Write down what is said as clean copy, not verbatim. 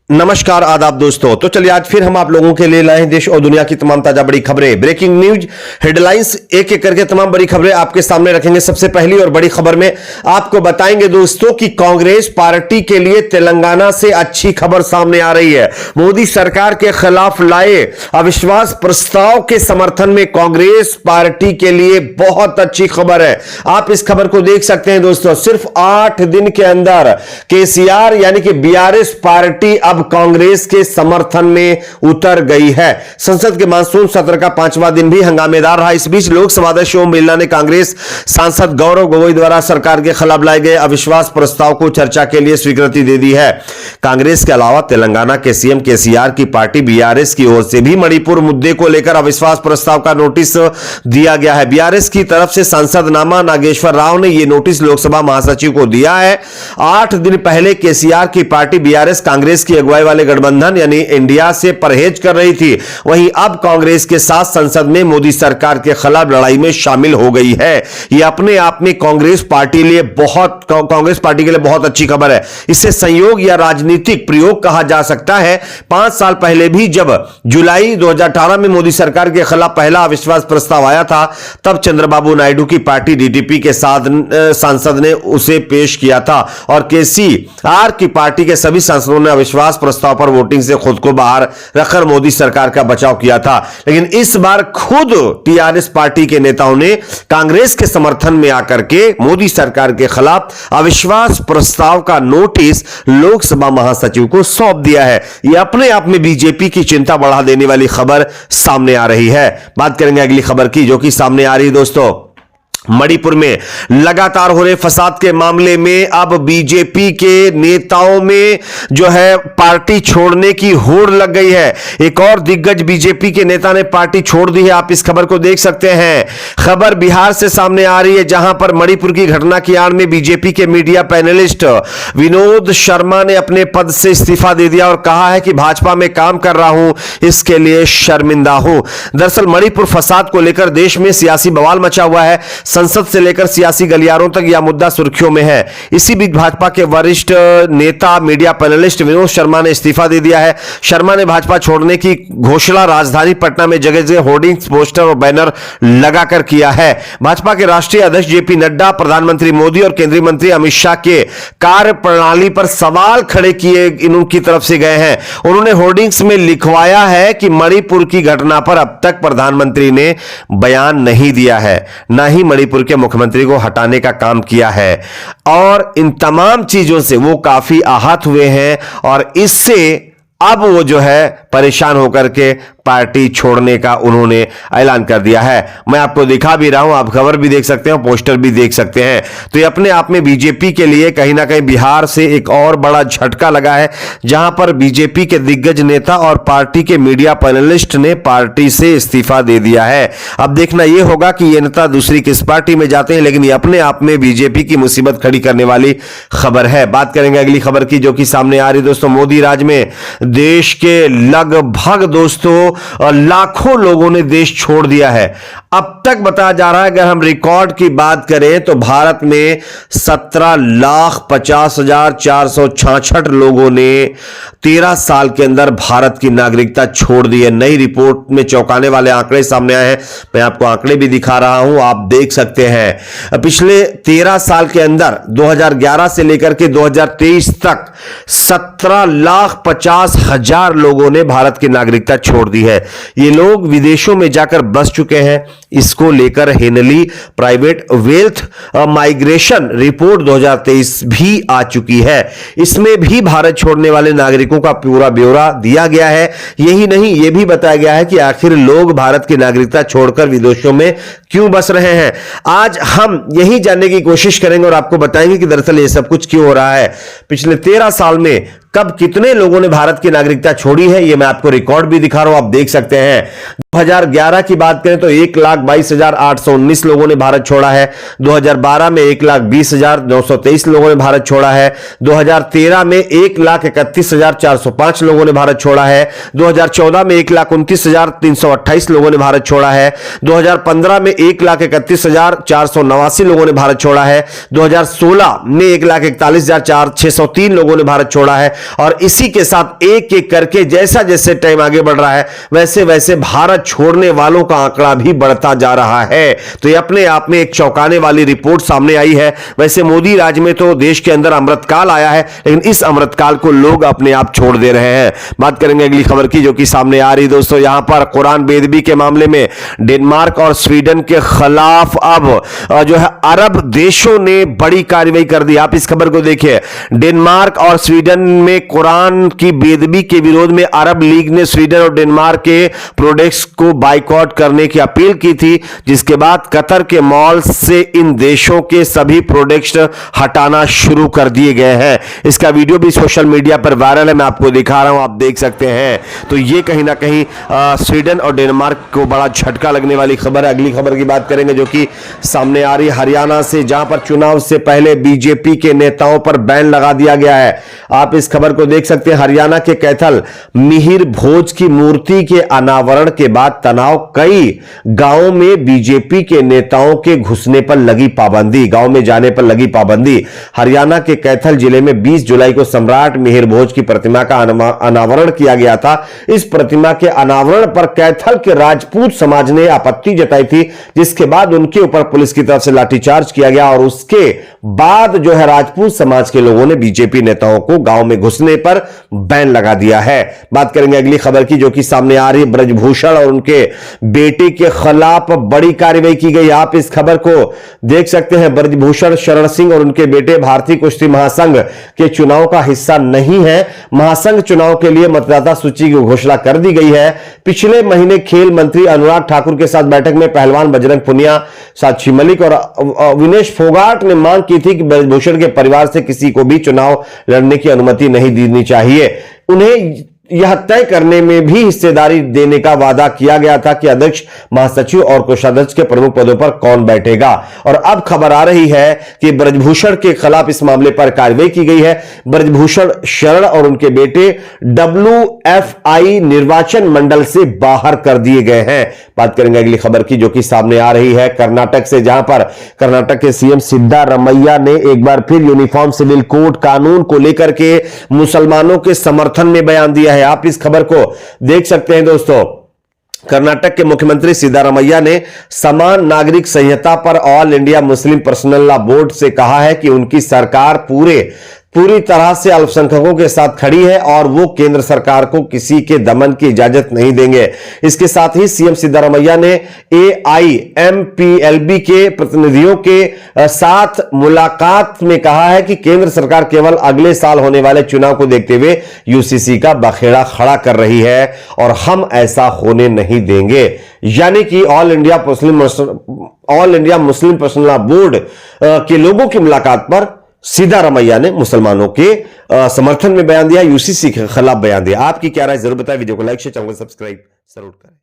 नमस्कार आदाब दोस्तों। तो चलिए आज फिर हम आप लोगों के लिए लाए हैं देश और दुनिया की तमाम ताजा बड़ी खबरें, ब्रेकिंग न्यूज, हेडलाइंस, एक एक करके तमाम बड़ी खबरें आपके सामने रखेंगे। सबसे पहली और बड़ी खबर में आपको बताएंगे दोस्तों कि कांग्रेस पार्टी के लिए तेलंगाना से अच्छी खबर सामने आ रही है। मोदी सरकार के खिलाफ लाए अविश्वास प्रस्ताव के समर्थन में कांग्रेस पार्टी के लिए बहुत अच्छी खबर है। आप इस खबर को देख सकते हैं दोस्तों। सिर्फ 8 दिन के अंदर केसीआर यानी कि बीआरएस पार्टी अब कांग्रेस के समर्थन में उतर गई है। संसद के मानसून सत्र का 5वां दिन भी हंगामेदार रहा। इस बीच लोकसभा अध्यक्ष ओम बिरला ने कांग्रेस सांसद गौरव गोगोई द्वारा सरकार के खिलाफ लाए गए अविश्वास प्रस्ताव को चर्चा के लिए स्वीकृति दे दी है। कांग्रेस के अलावा तेलंगाना के सीएम केसीआर की पार्टी बीआरएस की ओर से भी मणिपुर मुद्दे को लेकर अविश्वास प्रस्ताव का नोटिस दिया गया है। बीआरएस की तरफ से सांसद नामा नागेश्वर राव ने यह नोटिस लोकसभा महासचिव को दिया है। 8 दिन पहले केसीआर की पार्टी बीआरएस कांग्रेस की अगुवाई वाले गठबंधन यानी इंडिया से परहेज कर रही थी। वहीं अब कांग्रेस के साथ संसद में मोदी सरकार के खिलाफ लड़ाई में शामिल हो गई है। यह अपने आप में कांग्रेस पार्टी के लिए बहुत अच्छी खबर है। इसे संयोग या राजनीतिक प्रयोग कहा जा सकता है। 5 साल पहले भी जब जुलाई 2018 में मोदी सरकार के खिलाफ पहला अविश्वास प्रस्ताव आया था, तब चंद्रबाबू नायडू की पार्टी डीटीपी के साथ सांसद ने उसे पेश किया था और केसीआर की पार्टी के सभी सांसदों ने अविश्वास प्रस्ताव पर वोटिंग से खुद को बाहर रखकर मोदी सरकार का बचाव किया था। लेकिन इस बार खुद टीआरएस पार्टी के नेताओं ने कांग्रेस के समर्थन में आकर के मोदी सरकार के खिलाफ अविश्वास प्रस्ताव का नोटिस लोकसभा महासचिव को सौंप दिया है। यह अपने आप में बीजेपी की चिंता बढ़ा देने वाली खबर सामने आ रही है। बात करेंगे अगली खबर की जो कि सामने आ रही है दोस्तों। मणिपुर में लगातार हो रहे फसाद के मामले में अब बीजेपी के नेताओं में जो है पार्टी छोड़ने की होड़ लग गई है। एक और दिग्गज बीजेपी के नेता ने पार्टी छोड़ दी है। आप इस खबर को देख सकते हैं। खबर बिहार से सामने आ रही है, जहां पर मणिपुर की घटना की आड़ में बीजेपी के मीडिया पैनलिस्ट विनोद शर्मा ने अपने पद से इस्तीफा दे दिया और कहा है कि भाजपा में काम कर रहा हूं, इसके लिए शर्मिंदा हूं। दरअसल मणिपुर फसाद को लेकर देश में सियासी बवाल मचा हुआ है। संसद से लेकर सियासी गलियारों तक यह मुद्दा सुर्खियों में है। इसी बीच भाजपा के वरिष्ठ नेता मीडिया पैनलिस्ट विनोद शर्मा ने इस्तीफा दे दिया है। शर्मा ने भाजपा छोड़ने की घोषणा राजधानी पटना में जगह जगह होर्डिंग्स, पोस्टर और बैनर लगाकर किया है। भाजपा के राष्ट्रीय अध्यक्ष जेपी नड्डा, प्रधानमंत्री मोदी और केंद्रीय मंत्री अमित शाह के कार्य प्रणाली पर सवाल खड़े किए उनकी तरफ से गए हैं। उन्होंने होर्डिंग्स में लिखवाया है कि मणिपुर की घटना पर अब तक प्रधानमंत्री ने बयान नहीं दिया है, न ही मणिपुर के मुख्यमंत्री को हटाने का काम किया है और इन तमाम चीजों से वो काफी आहत हुए हैं और इससे अब वो जो है परेशान होकर के पार्टी छोड़ने का उन्होंने ऐलान कर दिया है। मैं आपको दिखा भी रहा हूं, आप खबर भी देख सकते हैं, पोस्टर भी देख सकते हैं। तो ये अपने आप में बीजेपी के लिए कहीं ना कहीं बिहार से एक और बड़ा झटका लगा है, जहां पर बीजेपी के दिग्गज नेता और पार्टी के मीडिया पैनलिस्ट ने पार्टी से इस्तीफा दे दिया है। अब देखना यह होगा कि ये नेता दूसरी किस पार्टी में जाते हैं, लेकिन ये अपने आप में बीजेपी की मुसीबत खड़ी करने वाली खबर है। बात करेंगे अगली खबर की जो कि सामने आ रही दोस्तों। मोदी राज में देश के लगभग दोस्तों लाखों लोगों ने देश छोड़ दिया है। अब तक बताया जा रहा है, अगर हम रिकॉर्ड की बात करें तो भारत में 17,50,466 लोगों ने 13 साल के अंदर भारत की नागरिकता छोड़ दी है। नई रिपोर्ट में चौंकाने वाले आंकड़े सामने आए हैं। मैं आपको आंकड़े भी दिखा रहा हूं, आप देख सकते हैं। पिछले 13 साल के अंदर 2011 से लेकर के 2023 तक 17,50,000 लोगों ने भारत की नागरिकता छोड़ दी है। ये लोग विदेशों में जाकर बस चुके हैं। इसको लेकर Henley private wealth migration report 2023 भी आ चुकी है। इसमें भी भारत छोड़ने वाले नागरिकों का पूरा ब्यौरा दिया गया है। यही नहीं, यह भी बताया गया है कि आखिर लोग भारत की नागरिकता छोड़कर विदेशों में क्यों बस रहे हैं। आज हम यही जानने की कोशिश करेंगे और आपको बताएंगे कि दरअसल यह सब कुछ क्यों हो रहा है। पिछले 13 साल में कब कितने लोगों ने भारत की नागरिकता छोड़ी है, यह मैं आपको रिकॉर्ड भी दिखा रहा हूं, आप देख सकते हैं। 2011 की बात करें तो 1,22,819 लोगों ने भारत छोड़ा है। 2012 में 1,20,923 लोगों ने भारत छोड़ा है। 2013 में 1,31,405 लोगों ने भारत छोड़ा है। 2014 में 1,29,328 लोगों ने भारत छोड़ा है। 2015 में 1,31,489 लोगों ने भारत छोड़ा है। 2016 में 1,41,603 लोगों ने भारत छोड़ा है। और इसी के साथ एक एक करके जैसा जैसे टाइम आगे बढ़ रहा है वैसे वैसे भारत छोड़ने वालों का आंकड़ा भी बढ़ता जा रहा है। तो यह अपने आप में एक चौंकाने वाली रिपोर्ट सामने आई है। वैसे मोदी राज में तो देश के अंदर अमृतकाल आया है, लेकिन इस अमृतकाल को लोग अपने आप छोड़ दे रहे हैं। बात करेंगे अगली खबर की जो कि सामने आ रही दोस्तों। यहां पर कुरान बेदबी के मामले में डेनमार्क और स्वीडन के खिलाफ अब जो है अरब देशों ने बड़ी कार्रवाई कर दी। आप इस खबर को देखिए। डेनमार्क और स्वीडन में कुरान की बेदबी के विरोध में अरब लीग ने स्वीडन और डेनमार्क के प्रोडक्ट्स को बाइकआउट करने की अपील की थी, जिसके बाद कतर के मॉल से इन देशों के सभी प्रोडक्ट्स हटाना शुरू कर दिए गए हैं। इसका वीडियो भी सोशल मीडिया पर वायरल है, मैं आपको दिखा रहा हूं, आप देख सकते हैं। तो ये कहीं ना कहीं स्वीडन और डेनमार्क को बड़ा झटका लगने वाली खबर है। अगली खबर की बात करेंगे जो कि सामने आ रही हरियाणा से, जहां पर चुनाव से पहले बीजेपी के नेताओं पर बैन लगा दिया गया है। आप इस खबर को देख सकते हैं। हरियाणा के कैथल मिहिर भोज की मूर्ति के अनावरण के बाद तनाव, कई गांवों में बीजेपी के नेताओं के घुसने पर लगी पाबंदी, गांव में जाने पर लगी पाबंदी। हरियाणा के कैथल जिले में 20 जुलाई को सम्राट मिहिर भोज की प्रतिमा का अनावरण किया गया था। इस प्रतिमा के अनावरण पर कैथल के राजपूत समाज ने आपत्ति जताई थी, जिसके बाद उनके ऊपर पुलिस की तरफ से लाठीचार्ज किया गया और उसके बाद जो है राजपूत समाज के लोगों ने बीजेपी नेताओं को गांव में घुसने पर बैन लगा दिया है। बात करेंगे अगली खबर की जो कि सामने आ रही है। ब्रजभूषण और उनके बेटे के खिलाफ बड़ी कार्रवाई की गई। आप इस खबर को देख सकते हैं। ब्रजभूषण शरण सिंह और उनके बेटे भारतीय कुश्ती महासंघ के चुनाव का हिस्सा नहीं है। महासंघ चुनाव के लिए मतदाता सूची की घोषणा कर दी गई है। पिछले महीने खेल मंत्री अनुराग ठाकुर के साथ बैठक में पहलवान बजरंग पुनिया, साक्षी मलिक और विनेश फोगाट ने मांग की थी कि ब्रजभूषण के परिवार से किसी को भी चुनाव लड़ने की अनुमति नहीं देनी चाहिए। उन्हें यह तय करने में भी हिस्सेदारी देने का वादा किया गया था कि अध्यक्ष, महासचिव और कोषाध्यक्ष के प्रमुख पदों पर कौन बैठेगा। और अब खबर आ रही है कि ब्रजभूषण के खिलाफ इस मामले पर कार्रवाई की गई है। ब्रजभूषण शरण और उनके बेटे WFI निर्वाचन मंडल से बाहर कर दिए गए हैं। बात करेंगे अगली खबर की जो कि सामने आ रही है कर्नाटक से, जहां पर कर्नाटक के सीएम सिद्धारमैया ने एक बार फिर यूनिफॉर्म सिविल कोड कानून को लेकर के मुसलमानों के समर्थन में बयान दिया है। आप इस खबर को देख सकते हैं दोस्तों। कर्नाटक के मुख्यमंत्री सिद्धारमैया ने समान नागरिक संहिता पर all India Muslim personal law board से कहा है कि उनकी सरकार पूरी तरह से अल्पसंख्यकों के साथ खड़ी है और वो केंद्र सरकार को किसी के दमन की इजाजत नहीं देंगे। इसके साथ ही सीएम सिद्धारमैया ने AIMPLB के प्रतिनिधियों के साथ मुलाकात में कहा है कि केंद्र सरकार केवल अगले साल होने वाले चुनाव को देखते हुए UCC का बखेड़ा खड़ा कर रही है और हम ऐसा होने नहीं देंगे। यानी कि all India Muslim personal law board के लोगों की मुलाकात पर सिद्धारमैया ने मुसलमानों के समर्थन में बयान दिया, UCC के खिलाफ बयान दिया। आपकी क्या राय जरूर बताएं। वीडियो को लाइक शेयर, चैनल को सब्सक्राइब जरूर करें।